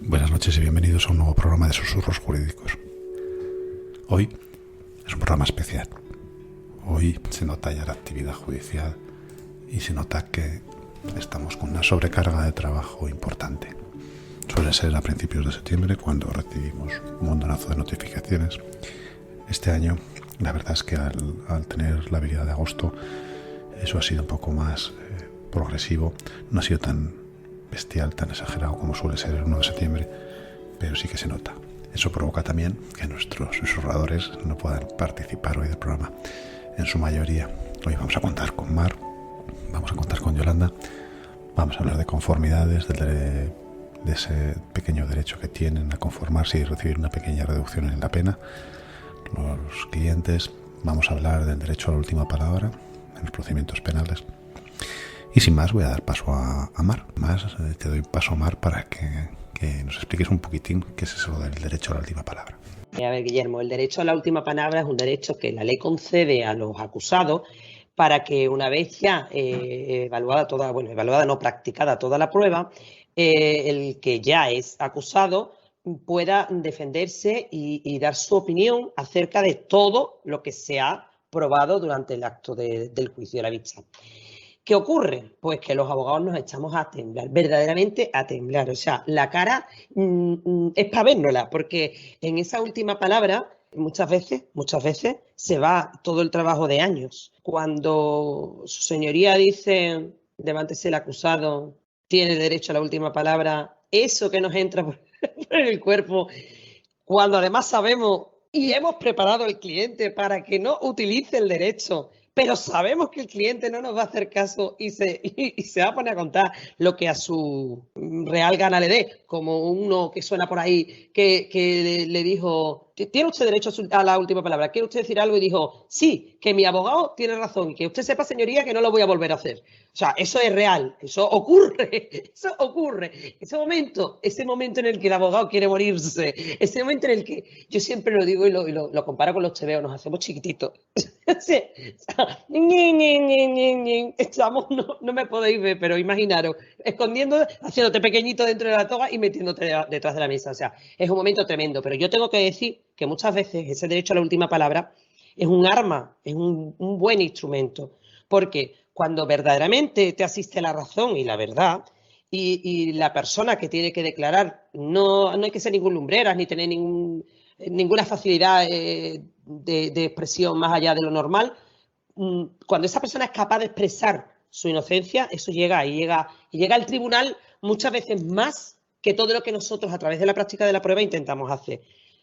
Buenas noches y bienvenidos a un nuevo programa de Susurros Jurídicos. Hoy es un programa especial. Hoy se nota ya la actividad judicial y se nota que estamos con una sobrecarga de trabajo importante. Suele ser a principios de septiembre cuando recibimos un montonazo de notificaciones. Este año, la verdad es que al tener la habilidad de agosto, eso ha sido un poco más progresivo. No ha sido tan bestial, tan exagerado como suele ser el 1 de septiembre, pero sí que se nota. Eso provoca también que nuestros susurradores no puedan participar hoy del programa en su mayoría. Hoy vamos a contar con Mar, vamos a contar con Yolanda, vamos a hablar de conformidades, de ese pequeño derecho que tienen a conformarse y recibir una pequeña reducción en la pena los clientes. Vamos a hablar del derecho a la última palabra en los procedimientos penales. Y sin más voy a dar paso a Mar. Te doy paso a Mar para que nos expliques un poquitín qué es eso del derecho a la última palabra. A ver, Guillermo, el derecho a la última palabra es un derecho que la ley concede a los acusados para que una vez ya practicada toda la prueba, el que ya es acusado pueda defenderse y dar su opinión acerca de todo lo que se ha probado durante el acto del juicio de la vista. ¿Qué ocurre? Pues que los abogados nos echamos a temblar, verdaderamente a temblar. O sea, la cara es para vernosla, porque en esa última palabra muchas veces se va todo el trabajo de años. Cuando su señoría dice, levántese el acusado, tiene derecho a la última palabra, eso que nos entra por el cuerpo, cuando además sabemos y hemos preparado al cliente para que no utilice el derecho, pero sabemos que el cliente no nos va a hacer caso y se va a poner a contar lo que a su real gana le dé, como uno que suena por ahí que le dijo, ¿tiene usted derecho a la última palabra? ¿Quiere usted decir algo? Y dijo, sí, que mi abogado tiene razón y que usted sepa, señoría, que no lo voy a volver a hacer. O sea, eso es real, eso ocurre. Ese momento en el que el abogado quiere morirse, ese momento en el que, yo siempre lo digo y lo comparo con los tebeos, nos hacemos chiquititos. Sí, estamos, no me podéis ver, pero imaginaros, escondiendo, haciéndote pequeñito dentro de la toga y metiéndote detrás de la mesa. O sea, es un momento tremendo, pero yo tengo que decir que muchas veces ese derecho a la última palabra es un arma, es un buen instrumento, porque cuando verdaderamente te asiste la razón y la verdad, y la persona que tiene que declarar, no hay que ser ningún lumbreras ni tener ninguna facilidad de expresión más allá de lo normal. Cuando esa persona es capaz de expresar su inocencia, eso llega al tribunal muchas veces más que todo lo que nosotros a través de la práctica de la prueba intentamos hacer.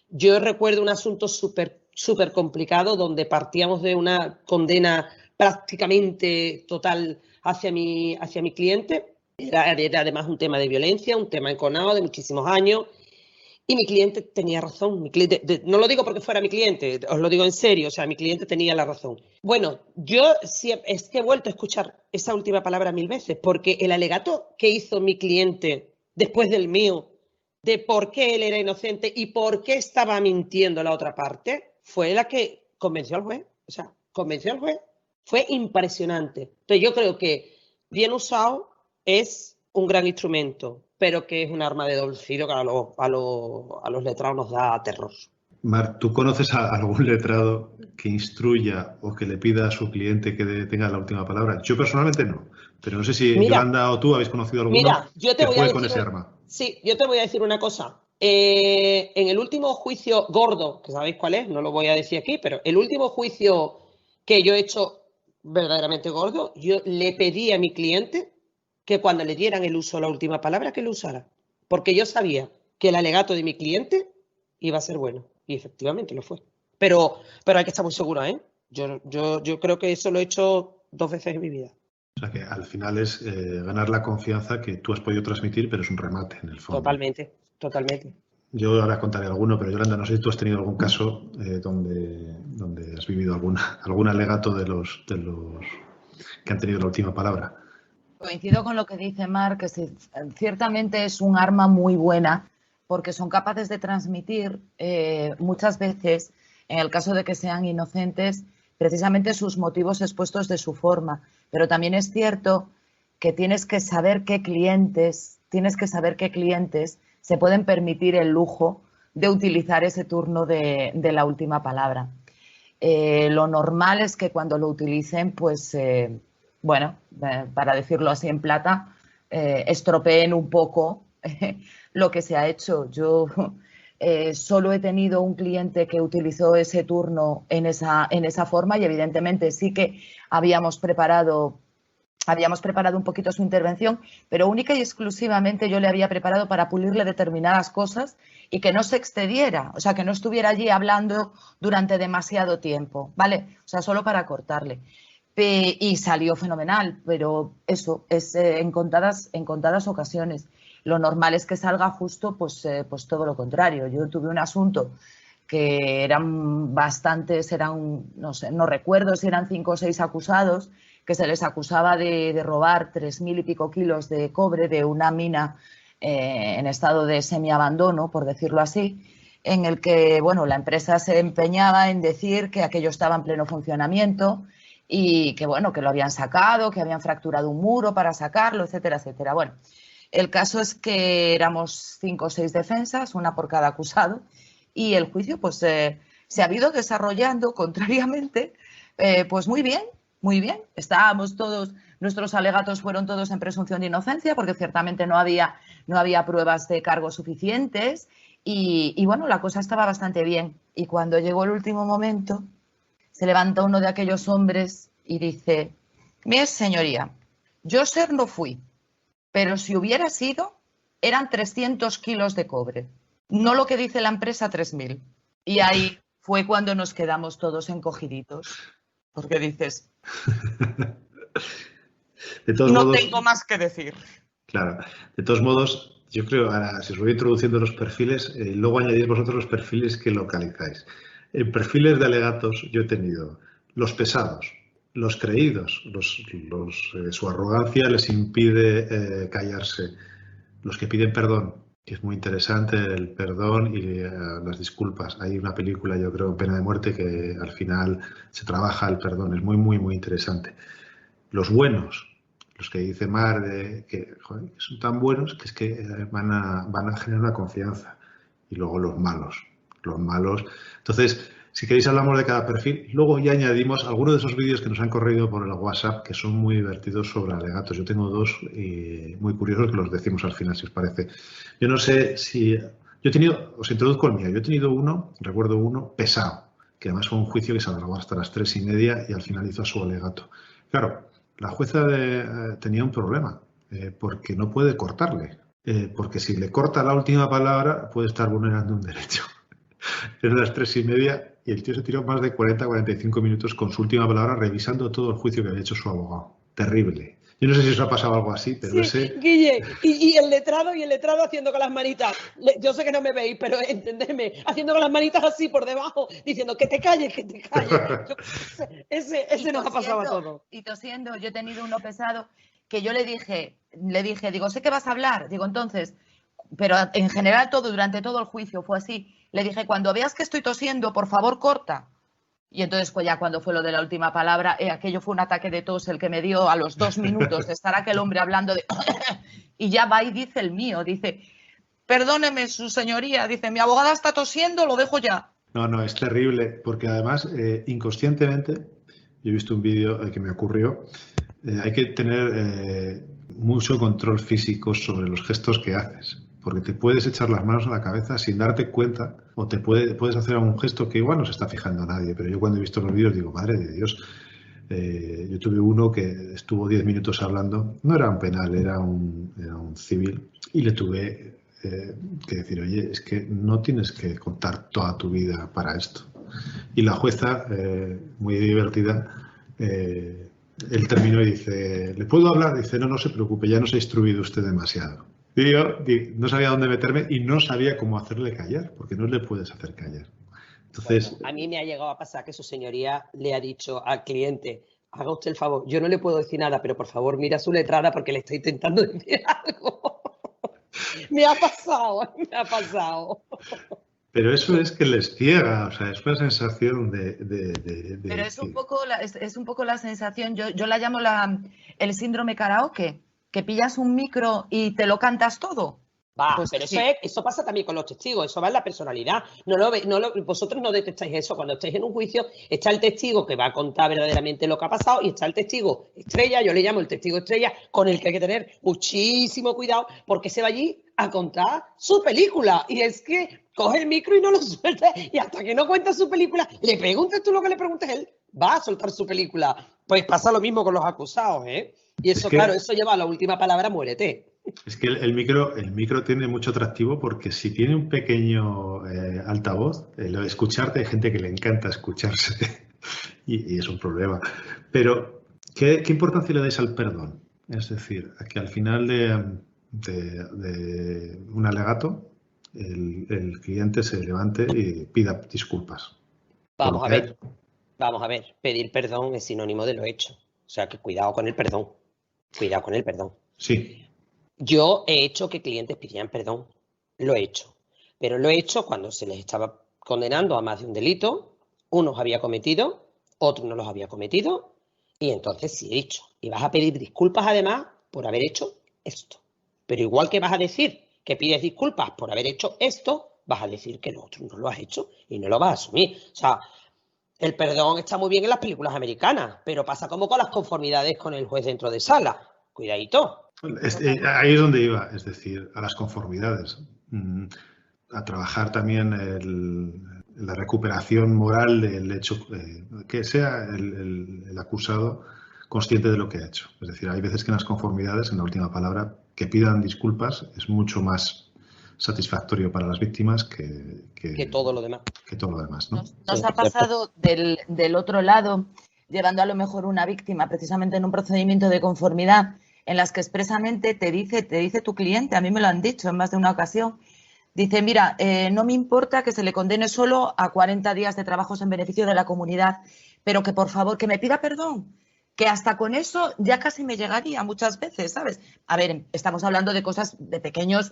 Yo recuerdo un asunto súper complicado donde partíamos de una condena prácticamente total hacia mi cliente. Era además un tema de violencia, un tema enconado de muchísimos años. Y mi cliente tenía razón. No lo digo porque fuera mi cliente, os lo digo en serio. O sea, mi cliente tenía la razón. Bueno, yo sí es que he vuelto a escuchar esa última palabra 1000 veces, porque el alegato que hizo mi cliente después del mío, de por qué él era inocente y por qué estaba mintiendo la otra parte, fue la que convenció al juez. O sea, convenció al juez. Fue impresionante. Entonces yo creo que bien usado es un gran instrumento, pero que es un arma de doble filo que a los letrados nos da terror. Mar, ¿tú conoces a algún letrado que instruya o que le pida a su cliente que tenga la última palabra? Yo personalmente no, pero no sé si Yolanda o tú habéis conocido alguno que juegue con ese arma. Sí, yo te voy a decir una cosa. En el último juicio gordo, que sabéis cuál es, no lo voy a decir aquí, pero el último juicio que yo he hecho verdaderamente gordo, yo le pedí a mi cliente que cuando le dieran el uso de la última palabra, que lo usara. Porque yo sabía que el alegato de mi cliente iba a ser bueno. Y efectivamente lo fue. Pero hay que estar muy segura, ¿eh? Yo creo que eso lo he hecho 2 veces en mi vida. O sea que al final es ganar la confianza que tú has podido transmitir, pero es un remate en el fondo. Totalmente. Yo ahora contaré alguno, pero Yolanda, no sé si tú has tenido algún caso donde has vivido algún alegato de los que han tenido la última palabra. Coincido con lo que dice Mar, que ciertamente es un arma muy buena porque son capaces de transmitir muchas veces, en el caso de que sean inocentes, precisamente sus motivos expuestos de su forma. Pero también es cierto que tienes que saber qué clientes se pueden permitir el lujo de utilizar ese turno de la última palabra. Lo normal es que cuando lo utilicen, pues, bueno, para decirlo así en plata, estropeen un poco lo que se ha hecho. Yo solo he tenido un cliente que utilizó ese turno en esa forma y evidentemente sí que habíamos preparado un poquito su intervención, pero única y exclusivamente yo le había preparado para pulirle determinadas cosas y que no se excediera, o sea, que no estuviera allí hablando durante demasiado tiempo, ¿vale? O sea, solo para cortarle. Y salió fenomenal, pero eso es en contadas ocasiones. Lo normal es que salga justo pues todo lo contrario. Yo tuve un asunto que eran bastantes, no sé, no recuerdo si eran 5 o 6 acusados, que se les acusaba de robar 3.000 y pico kilos de cobre de una mina en estado de semiabandono, por decirlo así, en el que, bueno, la empresa se empeñaba en decir que aquello estaba en pleno funcionamiento y que, bueno, que lo habían sacado, que habían fracturado un muro para sacarlo, etcétera, etcétera. Bueno, el caso es que éramos 5 o 6 defensas, una por cada acusado, y el juicio pues se ha ido desarrollando contrariamente, pues muy bien. Muy bien, estábamos todos, nuestros alegatos fueron todos en presunción de inocencia porque ciertamente no había pruebas de cargo suficientes y bueno, la cosa estaba bastante bien. Y cuando llegó el último momento, se levanta uno de aquellos hombres y dice: mire, señoría, yo ser no fui, pero si hubiera sido, eran 300 kilos de cobre, no lo que dice la empresa 3.000. Y ahí fue cuando nos quedamos todos encogiditos, porque dices... De todos modos, tengo más que decir. Claro. De todos modos, yo creo, ahora, si os voy introduciendo los perfiles, luego añadís vosotros los perfiles que localizáis. En perfiles de alegatos yo he tenido los pesados, los creídos, su arrogancia les impide callarse, los que piden perdón, que es muy interesante el perdón y las disculpas. Hay una película, yo creo, Pena de Muerte, que al final se trabaja el perdón, es muy, muy, muy interesante. Los buenos, los que dice Mar, que joder, son tan buenos que es que van a generar una confianza. Y luego los malos. Entonces, si queréis hablamos de cada perfil. Luego ya añadimos algunos de esos vídeos que nos han corrido por el WhatsApp que son muy divertidos sobre alegatos. Yo tengo 2 muy curiosos que los decimos al final, si os parece. Yo no sé si... os introduzco el mío. Yo he tenido recuerdo uno pesado, que además fue un juicio que se alargó hasta las 3:30 y al final hizo su alegato. Claro, la jueza tenía un problema, porque no puede cortarle, porque si le corta la última palabra puede estar vulnerando un derecho. Eran las 3:30 y el tío se tiró más de 40-45 minutos con su última palabra revisando todo el juicio que había hecho su abogado. Terrible. Yo no sé si os ha pasado algo así, pero sí, ese... Guille, y el letrado haciendo con las manitas. Yo sé que no me veis, pero entendedme, haciendo con las manitas así por debajo, diciendo que te calles, que te calles. Ese nos ha pasado a todos. Y tosiendo, yo he tenido uno pesado que yo le dije, digo, sé que vas a hablar, digo, entonces, pero en general durante todo el juicio fue así. Le dije, cuando veas que estoy tosiendo, por favor, corta. Y entonces, pues ya cuando fue lo de la última palabra, aquello fue un ataque de tos el que me dio a los 2 minutos de estar aquel hombre hablando de... y ya va y dice el mío, dice, perdóneme su señoría, dice, mi abogada está tosiendo, lo dejo ya. No, es terrible, porque además, inconscientemente, yo he visto un vídeo que me ocurrió, hay que tener mucho control físico sobre los gestos que haces. Porque te puedes echar las manos a la cabeza sin darte cuenta o puedes hacer algún gesto que igual no se está fijando a nadie. Pero yo cuando he visto los vídeos digo, madre de Dios, yo tuve uno que estuvo 10 minutos hablando, no era un penal, era un civil, y le tuve que decir, oye, es que no tienes que contar toda tu vida para esto. Y la jueza, muy divertida, él terminó y dice, ¿le puedo hablar? Dice, no se preocupe, ya nos ha instruido usted demasiado. Y yo no sabía dónde meterme y no sabía cómo hacerle callar, porque no le puedes hacer callar. Entonces, bueno, a mí me ha llegado a pasar que su señoría le ha dicho al cliente, haga usted el favor, yo no le puedo decir nada, pero por favor mira su letrada porque le estoy intentando decir algo. Me ha pasado. Pero eso es que les ciega, o sea, es una sensación de pero es un poco la sensación, yo la llamo el síndrome karaoke, que pillas un micro y te lo cantas todo. Pues pero sí. Eso pasa también con los testigos, eso va en la personalidad. Vosotros no detectáis eso. Cuando estáis en un juicio, está el testigo que va a contar verdaderamente lo que ha pasado y está el testigo estrella, yo le llamo el testigo estrella, con el que hay que tener muchísimo cuidado porque se va allí a contar su película. Y es que coge el micro y no lo suelta y hasta que no cuenta su película, le preguntes tú lo que le preguntes él, va a soltar su película. Pues pasa lo mismo con los acusados, ¿eh? Y eso, claro, eso lleva a la última palabra, muérete. Es que el micro tiene mucho atractivo porque si tiene un pequeño altavoz, escucharte, hay gente que le encanta escucharse y es un problema. Pero, ¿qué importancia le dais al perdón? Es decir, a que al final de un alegato, el cliente se levante y pida disculpas. Vamos a ver, pedir perdón es sinónimo de lo hecho. O sea, que cuidado con el perdón. Cuidado con el perdón. Sí. Yo he hecho que clientes pidieran perdón, lo he hecho, pero lo he hecho cuando se les estaba condenando a más de un delito, unos había cometido, otros no los había cometido, y entonces sí he dicho, y vas a pedir disculpas además por haber hecho esto, pero igual que vas a decir que pides disculpas por haber hecho esto, vas a decir que lo otro no lo has hecho y no lo vas a asumir. O sea, el perdón está muy bien en las películas americanas, pero pasa como con las conformidades con el juez dentro de sala, cuidadito. Ahí es donde iba, es decir, a las conformidades, a trabajar también la recuperación moral del hecho, que sea el acusado consciente de lo que ha hecho. Es decir, hay veces que en las conformidades, en la última palabra, que pidan disculpas es mucho más satisfactorio para las víctimas que todo lo demás. Que todo lo demás, ¿no? Nos ha pasado del otro lado, llevando a lo mejor una víctima precisamente en un procedimiento de conformidad, en las que expresamente te dice tu cliente, a mí me lo han dicho en más de una ocasión, dice, mira, no me importa que se le condene solo a 40 días de trabajos en beneficio de la comunidad, pero que por favor, que me pida perdón, que hasta con eso ya casi me llegaría muchas veces, ¿sabes? A ver, estamos hablando de cosas, de pequeños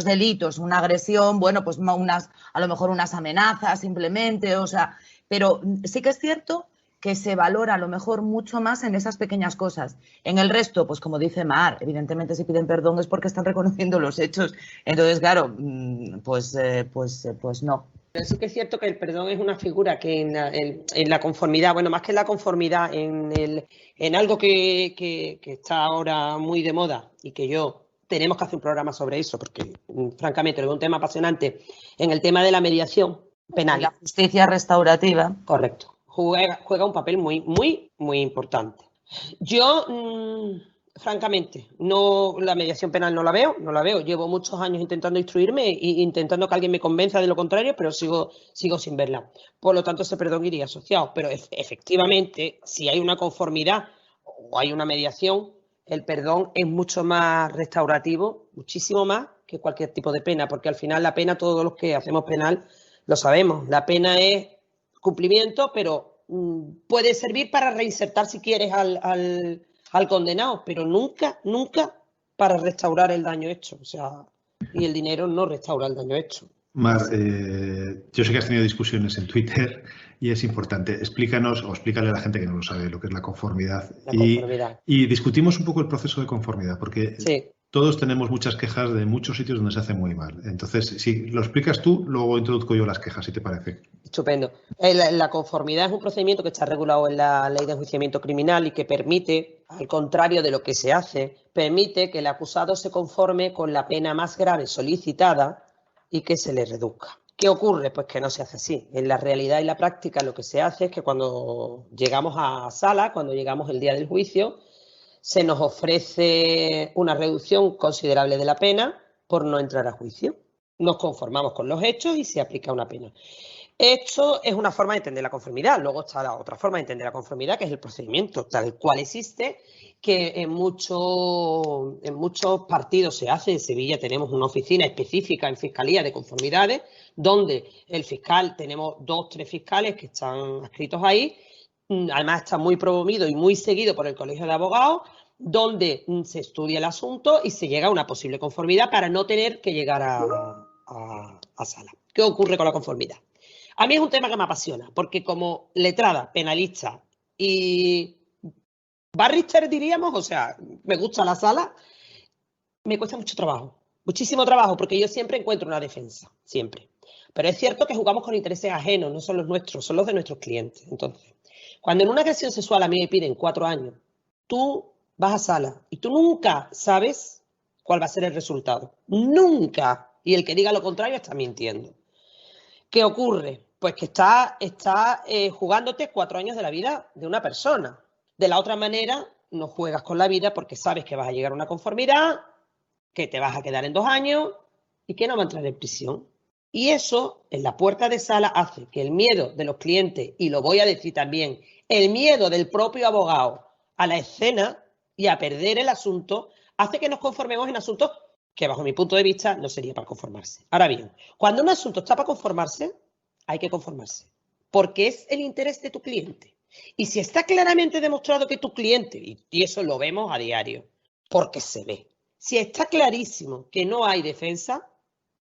delitos, una agresión, bueno, pues a lo mejor unas amenazas simplemente, o sea, pero sí que es cierto que se valora a lo mejor mucho más en esas pequeñas cosas. En el resto, pues como dice Mar, evidentemente si piden perdón es porque están reconociendo los hechos. Entonces, claro, pues no. Pero sí que es cierto que el perdón es una figura que en la conformidad, bueno, más que en la conformidad, en algo que está ahora muy de moda y que tenemos que hacer un programa sobre eso, porque francamente es un tema apasionante, en el tema de la mediación penal. La justicia restaurativa. Correcto. Juega un papel muy, muy, muy importante. Yo, francamente, la mediación penal no la veo. Llevo muchos años intentando instruirme e intentando que alguien me convenza de lo contrario, pero sigo sin verla. Por lo tanto, ese perdón iría asociado. Pero efectivamente, si hay una conformidad o hay una mediación, el perdón es mucho más restaurativo, muchísimo más que cualquier tipo de pena, porque al final la pena, todos los que hacemos penal lo sabemos, la pena es cumplimiento, pero puede servir para reinsertar si quieres al condenado, pero nunca para restaurar el daño hecho. O sea, y el dinero no restaura el daño hecho. Mar, yo sé que has tenido discusiones en Twitter y es importante. Explícanos o explícale a la gente que no lo sabe lo que es la conformidad. Y discutimos un poco el proceso de conformidad, porque todos tenemos muchas quejas de muchos sitios donde se hace muy mal. Entonces, si lo explicas tú, luego introduzco yo las quejas, si te parece. Estupendo. La conformidad es un procedimiento que está regulado en la Ley de Enjuiciamiento Criminal y que permite, al contrario de lo que se hace, permite que el acusado se conforme con la pena más grave solicitada y que se le reduzca. ¿Qué ocurre? Pues que no se hace así. En la realidad y la práctica lo que se hace es que cuando llegamos a sala, cuando llegamos el día del juicio, se nos ofrece una reducción considerable de la pena por no entrar a juicio. Nos conformamos con los hechos y se aplica una pena. Esto es una forma de entender la conformidad. Luego está la otra forma de entender la conformidad, que es el procedimiento tal cual existe, que en muchos partidos se hace. En Sevilla tenemos una oficina específica en Fiscalía de Conformidades, donde tenemos 2 o 3 fiscales que están adscritos ahí. Además está muy promovido y muy seguido por el Colegio de Abogados, donde se estudia el asunto y se llega a una posible conformidad para no tener que llegar a sala. ¿Qué ocurre con la conformidad? A mí es un tema que me apasiona, porque como letrada, penalista y barrister, diríamos, o sea, me gusta la sala, me cuesta mucho trabajo. Muchísimo trabajo, porque yo siempre encuentro una defensa, siempre. Pero es cierto que jugamos con intereses ajenos, no son los nuestros, son los de nuestros clientes. Entonces, cuando en una agresión sexual a mí me piden 4 años, tú vas a sala y tú nunca sabes cuál va a ser el resultado. Nunca. Y el que diga lo contrario está mintiendo. ¿Qué ocurre? Pues que está jugándote 4 años de la vida de una persona. De la otra manera, no juegas con la vida porque sabes que vas a llegar a una conformidad, que te vas a quedar en 2 años y que no va a entrar en prisión. Y eso, en la puerta de sala, hace que el miedo de los clientes, y lo voy a decir también, el miedo del propio abogado a la escena y a perder el asunto, hace que nos conformemos en asuntos que, bajo mi punto de vista, no sería para conformarse. Ahora bien, cuando un asunto está para conformarse, hay que conformarse, porque es el interés de tu cliente. Y si está claramente demostrado que tu cliente, y eso lo vemos a diario, porque se ve, si está clarísimo que no hay defensa,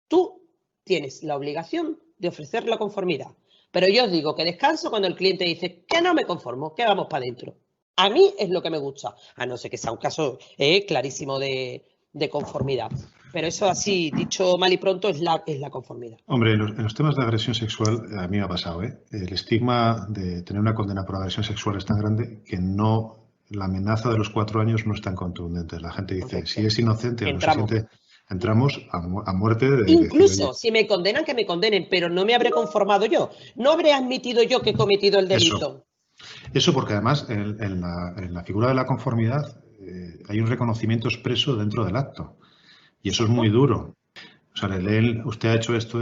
tú tienes la obligación de ofrecer la conformidad. Pero yo os digo que descanso cuando el cliente dice que no me conformo, que vamos para adentro. A mí es lo que me gusta, a no ser que sea un caso clarísimo de conformidad. Pero eso así, dicho mal y pronto, es la conformidad. Hombre, en los temas de agresión sexual, a mí me ha pasado, el estigma de tener una condena por agresión sexual es tan grande que la amenaza de los 4 años no es tan contundente. La gente dice, correcto, si es inocente o no se siente... Entramos a muerte de... Incluso si me condenan, que me condenen, pero no me habré conformado yo. No habré admitido yo que he cometido el delito. Eso porque además en la figura de la conformidad hay un reconocimiento expreso dentro del acto. Y eso es muy duro. O sea, le leen, usted ha hecho esto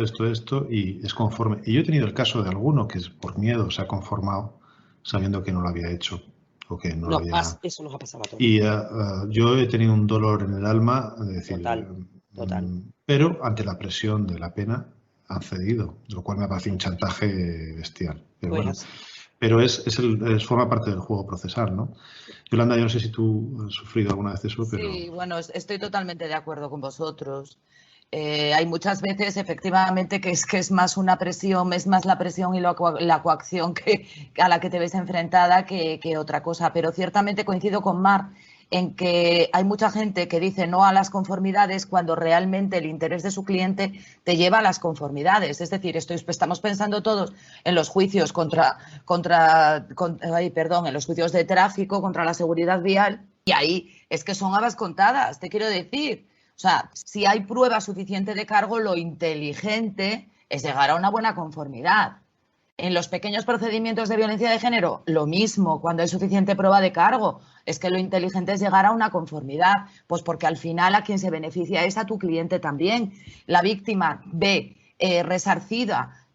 y es conforme. Y yo he tenido el caso de alguno que por miedo se ha conformado sabiendo que no lo había hecho. Que no había... Eso nos ha pasado a todos. Y yo he tenido un dolor en el alma, de decir, total. Pero ante la presión de la pena han cedido, lo cual me ha parecido un chantaje bestial. Pero bueno, pero forma parte del juego procesal, ¿no? Yolanda, yo no sé si tú has sufrido alguna vez eso, pero... Sí, bueno, estoy totalmente de acuerdo con vosotros. Hay muchas veces, efectivamente, que es más una presión, es más la presión y la coacción a la que te ves enfrentada que otra cosa. Pero ciertamente coincido con Mar en que hay mucha gente que dice no a las conformidades cuando realmente el interés de su cliente te lleva a las conformidades. Es decir, estamos pensando todos en los juicios en los juicios de tráfico contra la seguridad vial y ahí es que son habas contadas, te quiero decir. O sea, si hay prueba suficiente de cargo, lo inteligente es llegar a una buena conformidad. En los pequeños procedimientos de violencia de género, lo mismo, cuando hay suficiente prueba de cargo, es que lo inteligente es llegar a una conformidad, pues porque al final a quien se beneficia es a tu cliente también. La víctima ve resarcida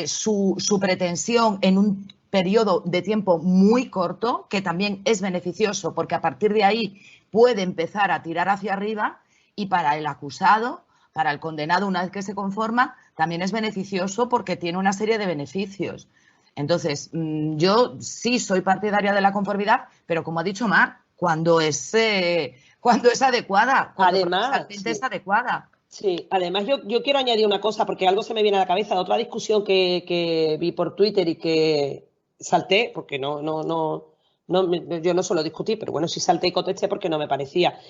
su pretensión en un periodo de tiempo muy corto, que también es beneficioso porque a partir de ahí puede empezar a tirar hacia arriba. Y para el acusado, para el condenado, una vez que se conforma, también es beneficioso porque tiene una serie de beneficios. Entonces, yo sí soy partidaria de la conformidad, pero como ha dicho Mar, cuando es adecuada, además, sí, es adecuada. Sí, además yo quiero añadir una cosa, porque algo se me viene a la cabeza de otra discusión que vi por Twitter y que salté, porque yo no suelo discutir, pero bueno, sí salté y contesté porque no me parecía.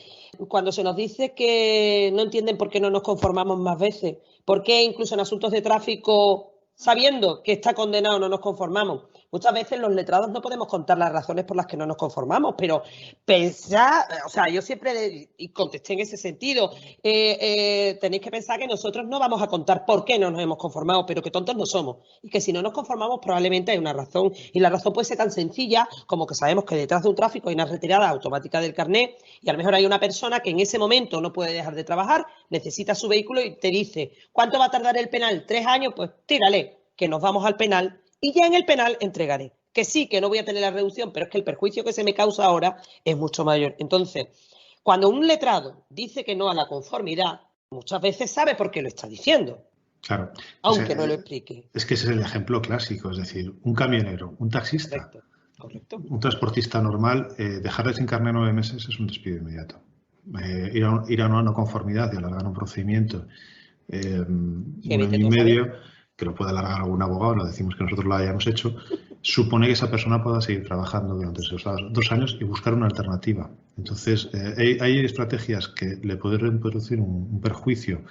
Cuando se nos dice que no entienden por qué no nos conformamos más veces, por qué incluso en asuntos de tráfico, sabiendo que está condenado, no nos conformamos. Muchas veces los letrados no podemos contar las razones por las que no nos conformamos, pero pensad, o sea, yo siempre y contesté en ese sentido, tenéis que pensar que nosotros no vamos a contar por qué no nos hemos conformado, pero que tontos no somos. Y que si no nos conformamos probablemente hay una razón. Y la razón puede ser tan sencilla como que sabemos que detrás de un tráfico hay una retirada automática del carnet y a lo mejor hay una persona que en ese momento no puede dejar de trabajar, necesita su vehículo y te dice, ¿cuánto va a tardar el penal? 3 años, pues tírale, que nos vamos al penal. Y ya en el penal entregaré. Que sí, que no voy a tener la reducción, pero es que el perjuicio que se me causa ahora es mucho mayor. Entonces, cuando un letrado dice que no a la conformidad, muchas veces sabe por qué lo está diciendo. Claro. Aunque no lo explique. Es que ese es el ejemplo clásico. Es decir, un camionero, un taxista, correcto. Un transportista normal, dejarle sin carnet 9 meses es un despido inmediato. Ir a una no conformidad y alargar un procedimiento un año y medio, que lo pueda alargar algún abogado, no decimos que nosotros lo hayamos hecho, supone que esa persona pueda seguir trabajando durante esos 2 años y buscar una alternativa. Entonces, hay estrategias que le pueden producir un perjuicio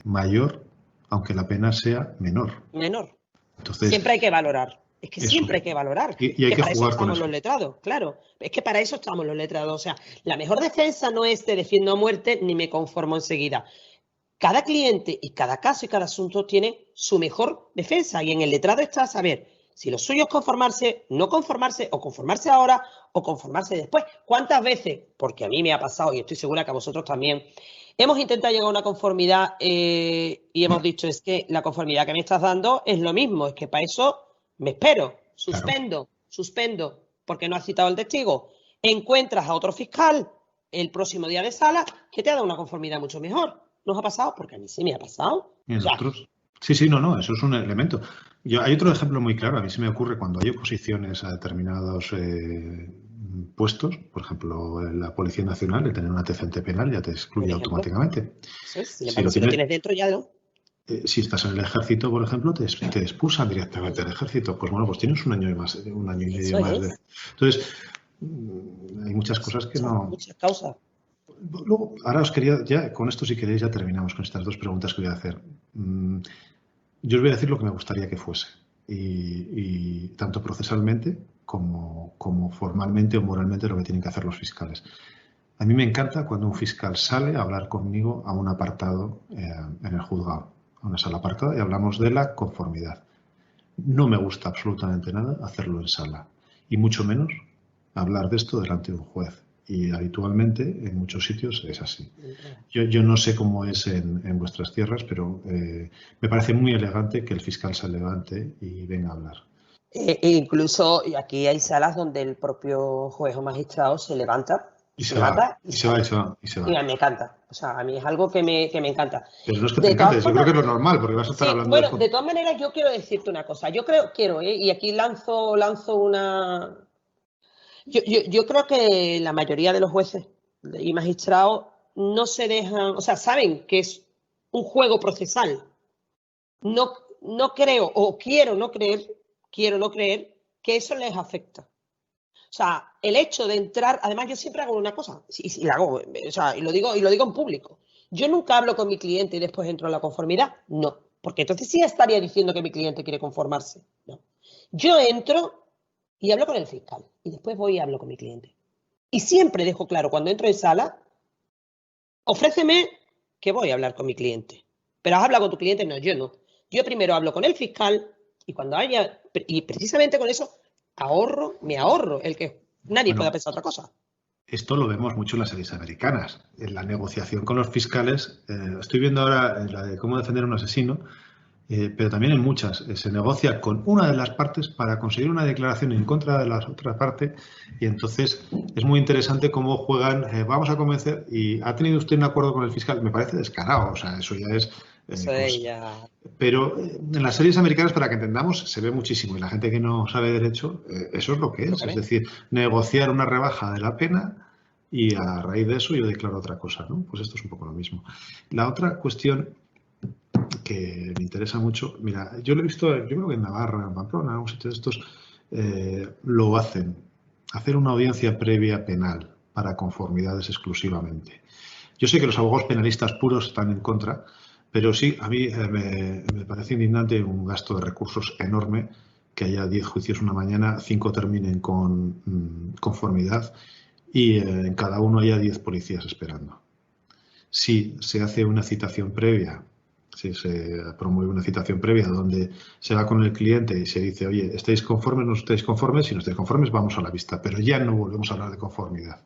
mayor, aunque la pena sea menor. Entonces, siempre hay que valorar. Es que eso. Siempre hay que valorar. Y hay que para jugar eso estamos con eso. Los letrados, claro. Es que para eso estamos los letrados. O sea, la mejor defensa no es te defiendo a muerte ni me conformo enseguida. Cada cliente y cada caso y cada asunto tiene su mejor defensa. Y en el letrado está saber si lo suyo es conformarse, no conformarse, o conformarse ahora o conformarse después. ¿Cuántas veces? Porque a mí me ha pasado y estoy segura que a vosotros también. Hemos intentado llegar a una conformidad y hemos dicho, es que la conformidad que me estás dando es lo mismo, es que para eso me espero, suspendo, porque no has citado al testigo. Encuentras a otro fiscal el próximo día de sala que te ha dado una conformidad mucho mejor. ¿Nos ha pasado? Porque a mí sí me ha pasado. ¿Y nosotros? Sí, no, eso es un elemento. Hay otro ejemplo muy claro, a mí se me ocurre cuando hay oposiciones a determinados puestos, por ejemplo, en la Policía Nacional, de tener un antecedente penal ya te excluye automáticamente. Si lo tienes dentro ya no. Si estás en el ejército, por ejemplo, te expulsan directamente del ejército. Pues bueno, pues tienes un año y medio más. Entonces, hay muchas cosas que no... Muchas causas. Luego, ahora os quería, ya con esto si queréis ya terminamos con estas 2 preguntas que voy a hacer. Yo os voy a decir lo que me gustaría que fuese, y tanto procesalmente como formalmente o moralmente lo que tienen que hacer los fiscales. A mí me encanta cuando un fiscal sale a hablar conmigo a un apartado en el juzgado, a una sala apartada, y hablamos de la conformidad. No me gusta absolutamente nada hacerlo en sala, y mucho menos hablar de esto delante de un juez. Y habitualmente en muchos sitios es así. Yo no sé cómo es en vuestras tierras, pero me parece muy elegante que el fiscal se levante y venga a hablar. Incluso aquí hay salas donde el propio juez o magistrado se levanta. Y se va. Y me encanta. O sea, a mí es algo que me encanta. Pero no es que te encante, yo creo que es lo normal, porque vas a estar hablando de... Bueno, de todas maneras, yo quiero decirte una cosa. Yo quiero, y aquí lanzo una... Yo creo que la mayoría de los jueces y magistrados no se dejan, o sea, saben que es un juego procesal. No creo, o quiero no creer que eso les afecta. O sea, el hecho de entrar, además yo siempre hago una cosa, y la hago, o sea, y lo digo en público. Yo nunca hablo con mi cliente y después entro en la conformidad, no, porque entonces sí estaría diciendo que mi cliente quiere conformarse. No. Yo entro y hablo con el fiscal. Y después voy y hablo con mi cliente. Y siempre dejo claro, cuando entro en sala, ofréceme que voy a hablar con mi cliente. Pero has hablado con tu cliente, no, yo no. Yo primero hablo con el fiscal y cuando haya... Y precisamente con eso me ahorro el que nadie pueda pensar otra cosa. Esto lo vemos mucho en las series americanas. En la negociación con los fiscales, estoy viendo ahora la de cómo defender a un asesino, pero también en muchas se negocia con una de las partes para conseguir una declaración en contra de la otra parte, y entonces es muy interesante cómo juegan, vamos a convencer, y ¿ha tenido usted un acuerdo con el fiscal? Me parece descarado, o sea, eso ya es... Pero en las series americanas, para que entendamos, se ve muchísimo, y la gente que no sabe derecho, eso es lo que es decir, negociar una rebaja de la pena y a raíz de eso yo declaro otra cosa, ¿no? Pues esto es un poco lo mismo. La otra cuestión que me interesa mucho, mira, yo lo he visto, yo creo que en Navarra, en Pamplona, en un sitio de estos, lo hacen, hacer una audiencia previa penal para conformidades exclusivamente. Yo sé que los abogados penalistas puros están en contra, pero sí, a mí me parece indignante un gasto de recursos enorme, que haya 10 juicios una mañana, 5 terminen con conformidad y en cada uno haya 10 policías esperando. Si se hace una citación previa, si se promueve una citación previa donde se va con el cliente y se dice, oye, ¿estáis conformes o no estáis conformes? Si no estáis conformes, vamos a la vista, pero ya no volvemos a hablar de conformidad.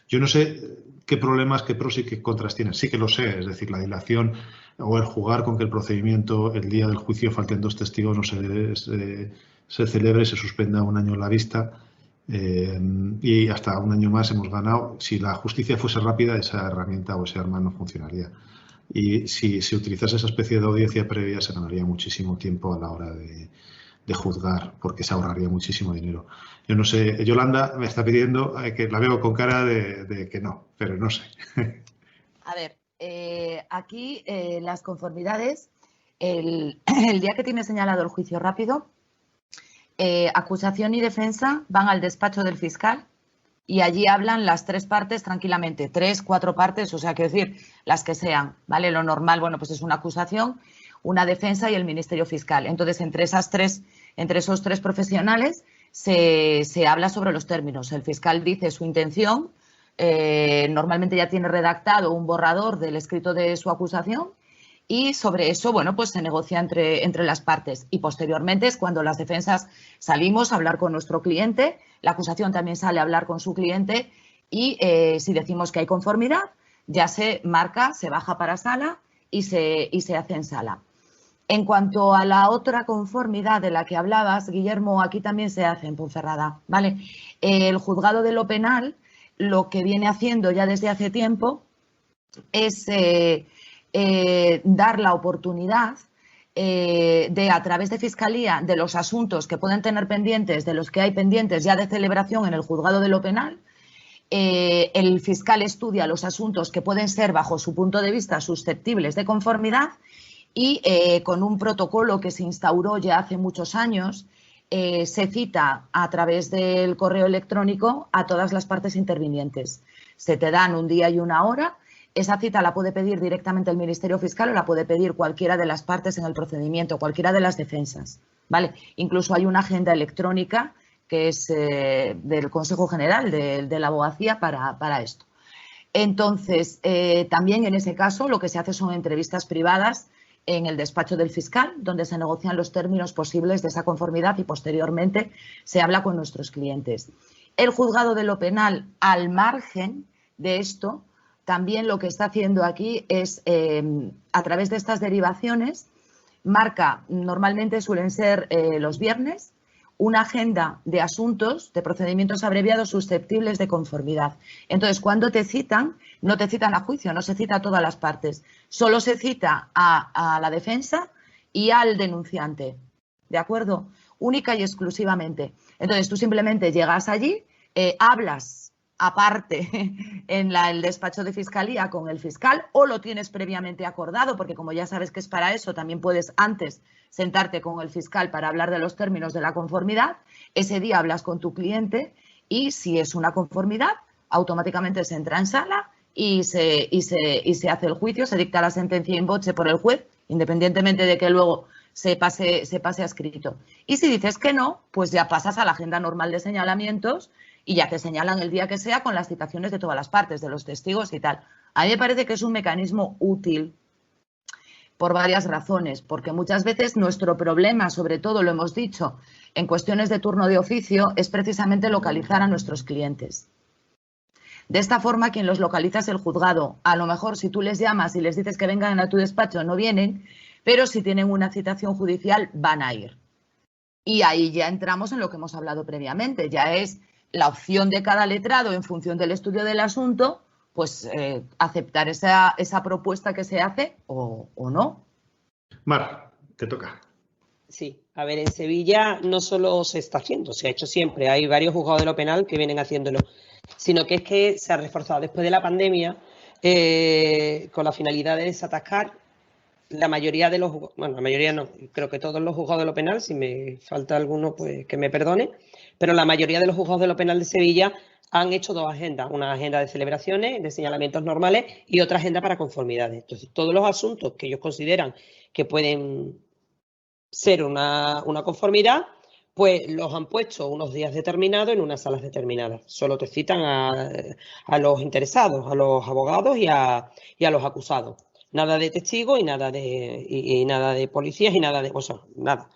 Yo no sé qué problemas, qué pros y qué contras tienen. Sí que lo sé, es decir, la dilación o el jugar con que el procedimiento, el día del juicio, falten 2 testigos, no se celebre, se suspenda un año la vista y hasta un año más hemos ganado. Si la justicia fuese rápida, esa herramienta o ese arma no funcionaría. Y si se utilizase esa especie de audiencia previa, se ganaría muchísimo tiempo a la hora de juzgar, porque se ahorraría muchísimo dinero. Yo no sé, Yolanda me está pidiendo que la veo con cara de que no, pero no sé. A ver, aquí las conformidades, el día que tiene señalado el juicio rápido, acusación y defensa van al despacho del fiscal y allí hablan las 3 partes tranquilamente, 3, 4 partes, o sea, quiero decir, las que sean, ¿vale? Lo normal, bueno, pues es una acusación, una defensa y el Ministerio Fiscal. Entonces, entre esos tres profesionales se habla sobre los términos. El fiscal dice su intención, normalmente ya tiene redactado un borrador del escrito de su acusación y sobre eso, bueno, pues se negocia entre las partes. Y posteriormente es cuando las defensas salimos a hablar con nuestro cliente, la acusación también sale a hablar con su cliente y si decimos que hay conformidad, ya se marca, se baja para sala y se hace en sala. En cuanto a la otra conformidad de la que hablabas, Guillermo, aquí también se hace en Ponferrada, ¿vale? El juzgado de lo penal lo que viene haciendo ya desde hace tiempo es dar la oportunidad de, a través de Fiscalía, de los asuntos que pueden tener pendientes, de los que hay pendientes ya de celebración en el juzgado de lo penal, el fiscal estudia los asuntos que pueden ser, bajo su punto de vista, susceptibles de conformidad y con un protocolo que se instauró ya hace muchos años, se cita a través del correo electrónico a todas las partes intervinientes. Se te dan un día y una hora. Esa cita la puede pedir directamente el Ministerio Fiscal o la puede pedir cualquiera de las partes en el procedimiento, cualquiera de las defensas, ¿vale? Incluso hay una agenda electrónica que es del Consejo General de la Abogacía para esto. Entonces, también en ese caso lo que se hace son entrevistas privadas en el despacho del fiscal, donde se negocian los términos posibles de esa conformidad y posteriormente se habla con nuestros clientes. El juzgado de lo penal, al margen de esto, también lo que está haciendo aquí es, a través de estas derivaciones, marca, normalmente suelen ser los viernes, una agenda de asuntos, de procedimientos abreviados susceptibles de conformidad. Entonces, cuando te citan, no te citan a juicio, no se cita a todas las partes, solo se cita a la defensa y al denunciante, ¿de acuerdo? Única y exclusivamente. Entonces, tú simplemente llegas allí, hablas aparte en el despacho de Fiscalía con el fiscal o lo tienes previamente acordado, porque como ya sabes que es para eso, también puedes antes sentarte con el fiscal para hablar de los términos de la conformidad. Ese día hablas con tu cliente y si es una conformidad, automáticamente se entra en sala y se hace el juicio, se dicta la sentencia in voce por el juez, independientemente de que luego se pase a escrito. Y si dices que no, pues ya pasas a la agenda normal de señalamientos y ya te señalan el día que sea con las citaciones de todas las partes, de los testigos y tal. A mí me parece que es un mecanismo útil por varias razones, porque muchas veces nuestro problema, sobre todo lo hemos dicho, en cuestiones de turno de oficio, es precisamente localizar a nuestros clientes. De esta forma, quien los localiza es el juzgado. A lo mejor si tú les llamas y les dices que vengan a tu despacho, no vienen, pero si tienen una citación judicial, van a ir. Y ahí ya entramos en lo que hemos hablado previamente, ya es la opción de cada letrado en función del estudio del asunto, pues aceptar esa propuesta que se hace o no. Mar, te toca. Sí, a ver, en Sevilla no solo se está haciendo, se ha hecho siempre, hay varios juzgados de lo penal que vienen haciéndolo, sino que es que se ha reforzado después de la pandemia con la finalidad de desatascar la mayoría de los, bueno, la mayoría no, creo que todos los juzgados de lo penal, si me falta alguno, pues que me perdone, pero la mayoría de los juzgados de lo penal de Sevilla han hecho 2 agendas, una agenda de celebraciones, de señalamientos normales y otra agenda para conformidades. Entonces, todos los asuntos que ellos consideran que pueden ser una conformidad, pues los han puesto unos días determinados en unas salas determinadas. Solo te citan a los interesados, a los abogados y a los acusados. Nada de testigos y nada de policías y nada de cosas, nada.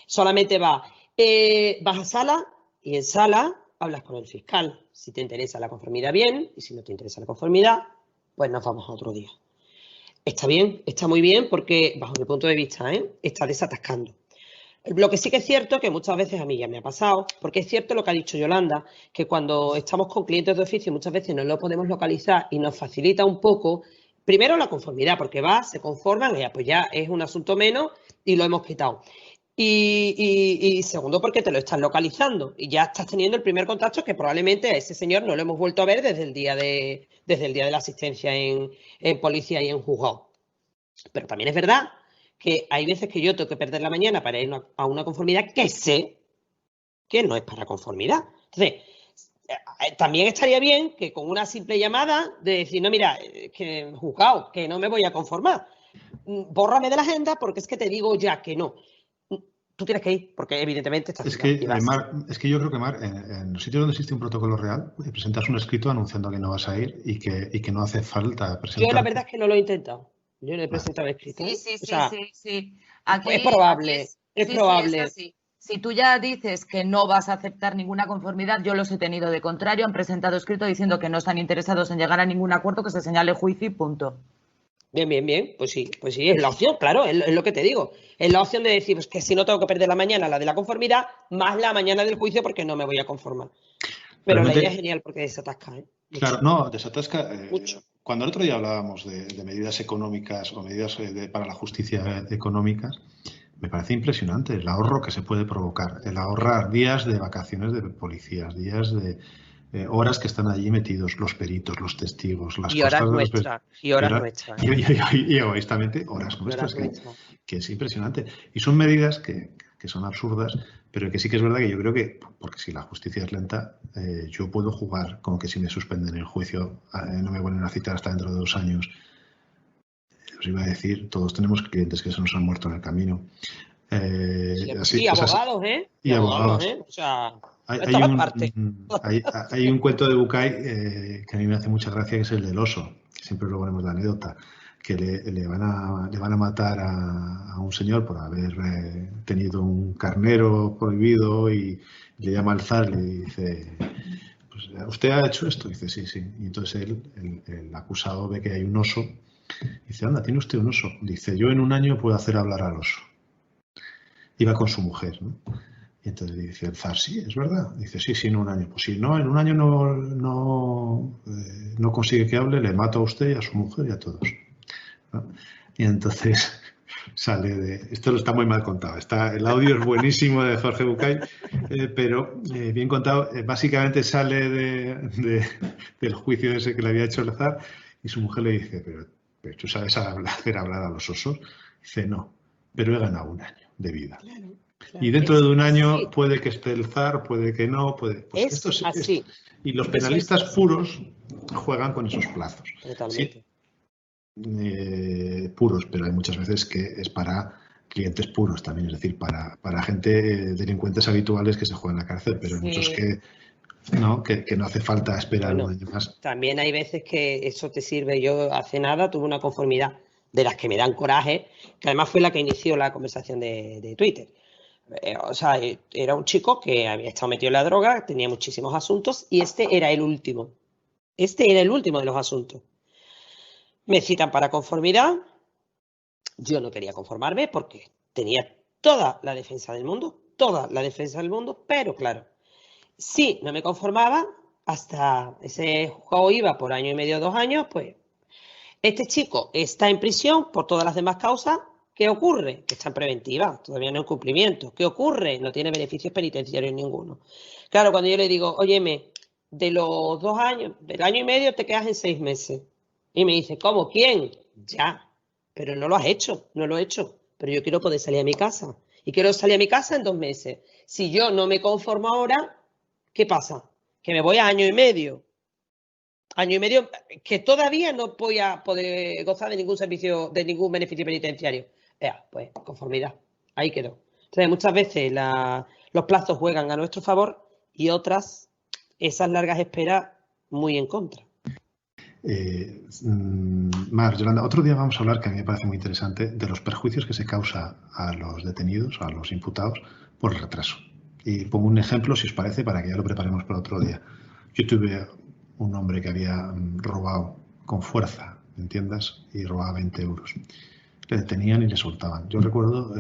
Solamente vas a sala y en sala hablas con el fiscal. Si te interesa la conformidad, bien, y si no te interesa la conformidad, pues nos vamos a otro día. Está bien, está muy bien porque, bajo mi punto de vista, está desatascando. Lo que sí que es cierto, que muchas veces a mí ya me ha pasado, porque es cierto lo que ha dicho Yolanda, que cuando estamos con clientes de oficio muchas veces no lo podemos localizar y nos facilita un poco, primero la conformidad, porque se conforman, y pues ya es un asunto menos y lo hemos quitado. Y segundo, porque te lo estás localizando y ya estás teniendo el primer contacto que probablemente a ese señor no lo hemos vuelto a ver desde el día de la asistencia en policía y en juzgado. Pero también es verdad que hay veces que yo tengo que perder la mañana para ir a una conformidad que sé que no es para conformidad. Entonces, también estaría bien que con una simple llamada de decir, no, mira, que juzgado, que no me voy a conformar. Bórrame de la agenda porque es que te digo ya que no. Tú tienes que ir, porque evidentemente estás... Es que yo creo que, Mar, en los sitios donde existe un protocolo real, presentas un escrito anunciando que no vas a ir y que no hace falta presentar... Yo la verdad es que no lo he intentado. Yo no he presentado escrito. Sí. Aquí, es probable. Es probable. Es así. Si tú ya dices que no vas a aceptar ninguna conformidad, yo los he tenido de contrario, han presentado escrito diciendo que no están interesados en llegar a ningún acuerdo, que se señale juicio y punto. Bien. Pues sí, es la opción, claro, es lo que te digo. Es la opción de decir pues, que si no tengo que perder la mañana, la de la conformidad, más la mañana del juicio porque no me voy a conformar. Pero la idea es genial porque desatasca, ¿eh? Claro, no, desatasca. Mucho. Cuando el otro día hablábamos de medidas económicas o medidas para la justicia económicas, me parece impresionante el ahorro que se puede provocar. El ahorrar días de vacaciones de policías, días de... horas que están allí metidos los peritos, los testigos, las horas nuestras. Y egoístamente horas nuestras, que es impresionante. Y son medidas que son absurdas, pero que sí que es verdad que yo creo que, porque si la justicia es lenta, yo puedo jugar con que si me suspenden el juicio, no me vuelven a citar hasta dentro de 2 años. Os iba a decir, todos tenemos clientes que se nos han muerto en el camino. Y abogados, ¿eh? Y abogados. O sea... Hay un cuento de Bucay que a mí me hace mucha gracia, que es el del oso, que siempre lo ponemos la anécdota, que le van a matar a un señor por haber tenido un carnero prohibido y le llama al zar y le dice, pues, ¿usted ha hecho esto? Y dice, sí. Y entonces el acusado ve que hay un oso y dice, anda, ¿tiene usted un oso? Dice, yo en 1 año puedo hacer hablar al oso. Iba con su mujer, ¿no? Y entonces dice el zar, sí, es verdad. Dice, sí, en 1 año. Pues si no, en 1 año no consigue que hable, le mato a usted y a su mujer y a todos, ¿no? Y entonces sale de... Esto está muy mal contado. El audio es buenísimo de Jorge Bucay, pero bien contado. Básicamente sale del juicio ese que le había hecho el zar y su mujer le dice, pero ¿tú sabes hacer hablar a los osos? Dice, no, pero he ganado 1 año de vida. Claro. Y dentro de 1 año puede que esté el zar, puede que no, puede... Pues esto es así. Y los penalistas puros juegan con esos plazos. Totalmente. Sí, puros, pero hay muchas veces que es para clientes puros también, es decir, para gente, delincuentes habituales que se juegan en la cárcel, pero hay muchos que no hace falta esperar 1 año más. También hay veces que eso te sirve. Yo hace nada tuve una conformidad de las que me dan coraje, que además fue la que inició la conversación de Twitter. O sea, era un chico que había estado metido en la droga, tenía muchísimos asuntos y este era el último. Este era el último de los asuntos. Me citan para conformidad. Yo no quería conformarme porque tenía toda la defensa del mundo, pero claro, si no me conformaba, hasta ese juzgado iba por 1 año y medio, 2 años, pues este chico está en prisión por todas las demás causas. ¿Qué ocurre? Que está en preventiva, todavía no en cumplimiento. ¿Qué ocurre? No tiene beneficios penitenciarios ninguno. Claro, cuando yo le digo, óyeme, de los 2 años, del 1 año y medio te quedas en 6 meses. Y me dice, ¿cómo? ¿Quién? Ya, pero no lo has hecho, no lo he hecho. Pero yo quiero poder salir a mi casa. Y quiero salir a mi casa en 2 meses. Si yo no me conformo ahora, ¿qué pasa? Que me voy a 1 año y medio. 1 año y medio que todavía no voy a poder gozar de ningún servicio, de ningún beneficio penitenciario. Pues conformidad, ahí quedó. Entonces muchas veces los plazos juegan a nuestro favor y otras, esas largas esperas, muy en contra. Mar, Yolanda, otro día vamos a hablar, que a mí me parece muy interesante, de los perjuicios que se causa a los detenidos, a los imputados, por el retraso. Y pongo un ejemplo, si os parece, para que ya lo preparemos para otro día. Yo tuve un hombre que había robado con fuerza, ¿me entiendas? Y robaba 20 euros. Le detenían y le soltaban. Yo recuerdo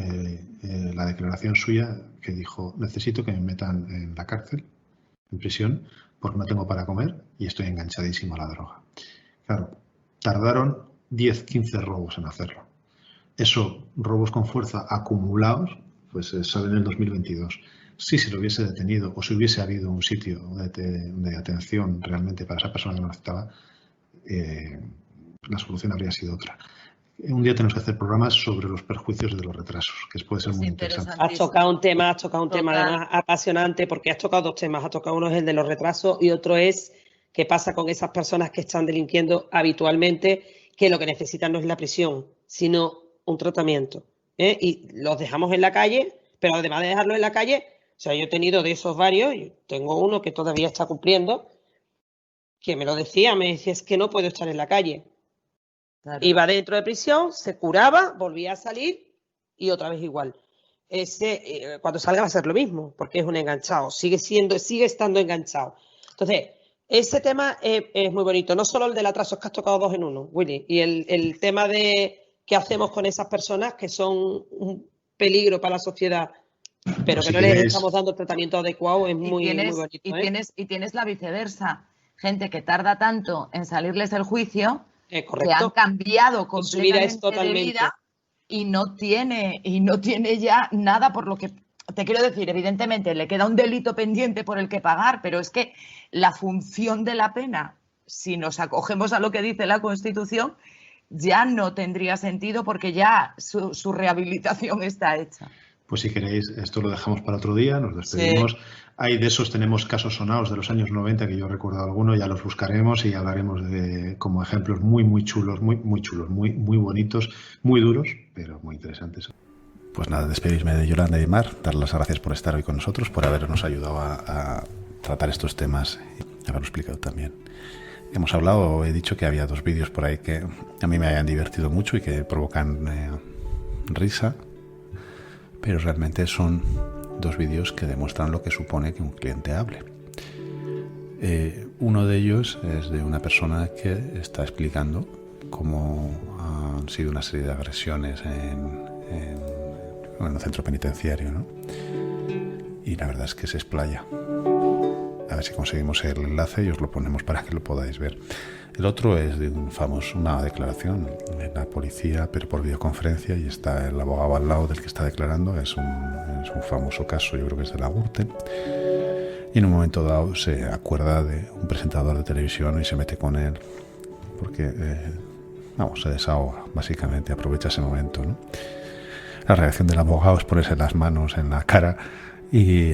la declaración suya que dijo, necesito que me metan en la cárcel, en prisión, porque no tengo para comer y estoy enganchadísimo a la droga. Claro, tardaron 10, 15 robos en hacerlo. Eso, robos con fuerza acumulados, pues sale en el 2022. Si se lo hubiese detenido o si hubiese habido un sitio de atención realmente para esa persona que no lo necesitaba, la solución habría sido otra. un día tenemos que hacer programas sobre los perjuicios de los retrasos, que puede ser muy interesante. Has tocado un tema además apasionante, porque has tocado dos temas. Has tocado uno es el de los retrasos y otro es qué pasa con esas personas que están delinquiendo habitualmente, que lo que necesitan no es la prisión, sino un tratamiento. Y los dejamos en la calle, pero además de dejarlos en la calle, o sea, yo he tenido de esos varios, y tengo uno que todavía está cumpliendo, que me decía, es que no puedo estar en la calle. Claro. Iba dentro de prisión, se curaba, volvía a salir y otra vez igual. Cuando salga va a ser lo mismo, porque es un enganchado, sigue estando enganchado. Entonces, ese tema es muy bonito, no solo el del atraso, es que has tocado dos en uno, Willy, y el tema de qué hacemos con esas personas que son un peligro para la sociedad, pero que no les estamos dando el tratamiento adecuado, es muy bonito. Y tienes la viceversa, gente que tarda tanto en salirles el juicio, que han cambiado completamente de vida y no tiene ya nada por lo que... Te quiero decir, evidentemente le queda un delito pendiente por el que pagar, pero es que la función de la pena, si nos acogemos a lo que dice la Constitución, ya no tendría sentido porque ya su rehabilitación está hecha. Pues si queréis, esto lo dejamos para otro día, nos despedimos. Sí. Hay de esos, tenemos casos sonados de los años 90, que yo recuerdo alguno, ya los buscaremos y hablaremos como ejemplos muy chulos, muy chulos, muy bonitos, muy duros, pero muy interesantes. Pues nada, despedirme de Yolanda y de Mar, dar las gracias por estar hoy con nosotros, por habernos ayudado a tratar estos temas y haberlo explicado también. He dicho que había 2 vídeos por ahí que a mí me hayan divertido mucho y que provocan risa, pero realmente son 2 vídeos que demuestran lo que supone que un cliente hable. Uno de ellos es de una persona que está explicando cómo han sido una serie de agresiones en un centro penitenciario, ¿no? Y la verdad es que se explaya. A ver si conseguimos el enlace y os lo ponemos para que lo podáis ver. El otro es de una declaración de la policía, pero por videoconferencia, y está el abogado al lado del que está declarando. Es un famoso caso, yo creo que es de la Gürtel. Y en un momento dado se acuerda de un presentador de televisión y se mete con él porque se desahoga, básicamente, aprovecha ese momento, ¿no? La reacción del abogado es ponerse las manos en la cara y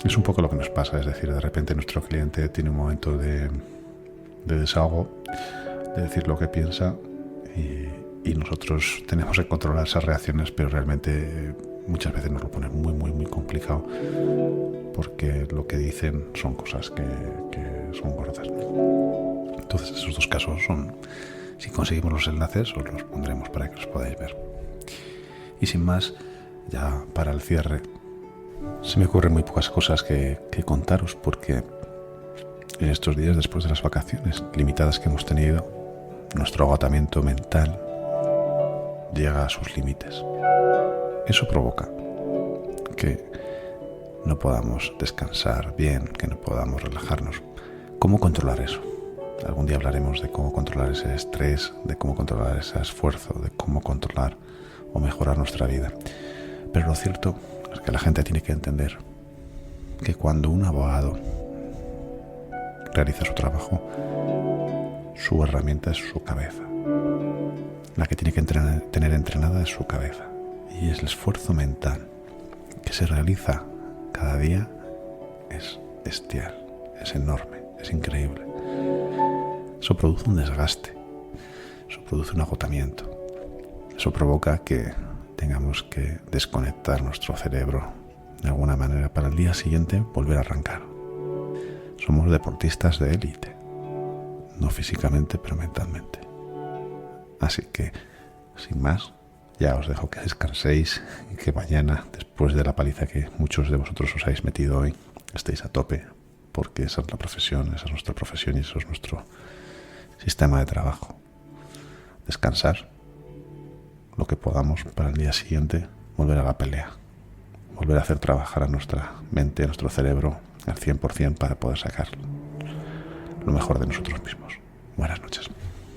es un poco lo que nos pasa, es decir, de repente nuestro cliente tiene un momento de desahogo, de decir lo que piensa y nosotros tenemos que controlar esas reacciones, pero realmente muchas veces nos lo pone muy complicado porque lo que dicen son cosas que son gordas, ¿no? Entonces esos 2 casos son, si conseguimos los enlaces os los pondremos para que los podáis ver. Y sin más, ya para el cierre, se me ocurren muy pocas cosas que contaros, porque en estos días, después de las vacaciones limitadas que hemos tenido, nuestro agotamiento mental llega a sus límites. Eso provoca que no podamos descansar bien, que no podamos relajarnos. ¿Cómo controlar eso? Algún día hablaremos de cómo controlar ese estrés, de cómo controlar ese esfuerzo, de cómo controlar o mejorar nuestra vida. Pero lo cierto es que la gente tiene que entender que cuando un abogado realiza su trabajo, su herramienta es su cabeza. La que tiene que tener entrenada es su cabeza. Y el esfuerzo mental que se realiza cada día es bestial, es enorme, es increíble. Eso produce un desgaste, eso produce un agotamiento. Eso provoca que tengamos que desconectar nuestro cerebro de alguna manera para el día siguiente volver a arrancar. Somos deportistas de élite, no físicamente pero mentalmente. Así que, sin más, ya os dejo que descanséis y que mañana, después de la paliza que muchos de vosotros os habéis metido hoy, estéis a tope, porque esa es la profesión, esa es nuestra profesión y eso es nuestro sistema de trabajo. Descansar lo que podamos para el día siguiente volver a la pelea, volver a hacer trabajar a nuestra mente, a nuestro cerebro al 100% para poder sacar lo mejor de nosotros mismos. Buenas noches.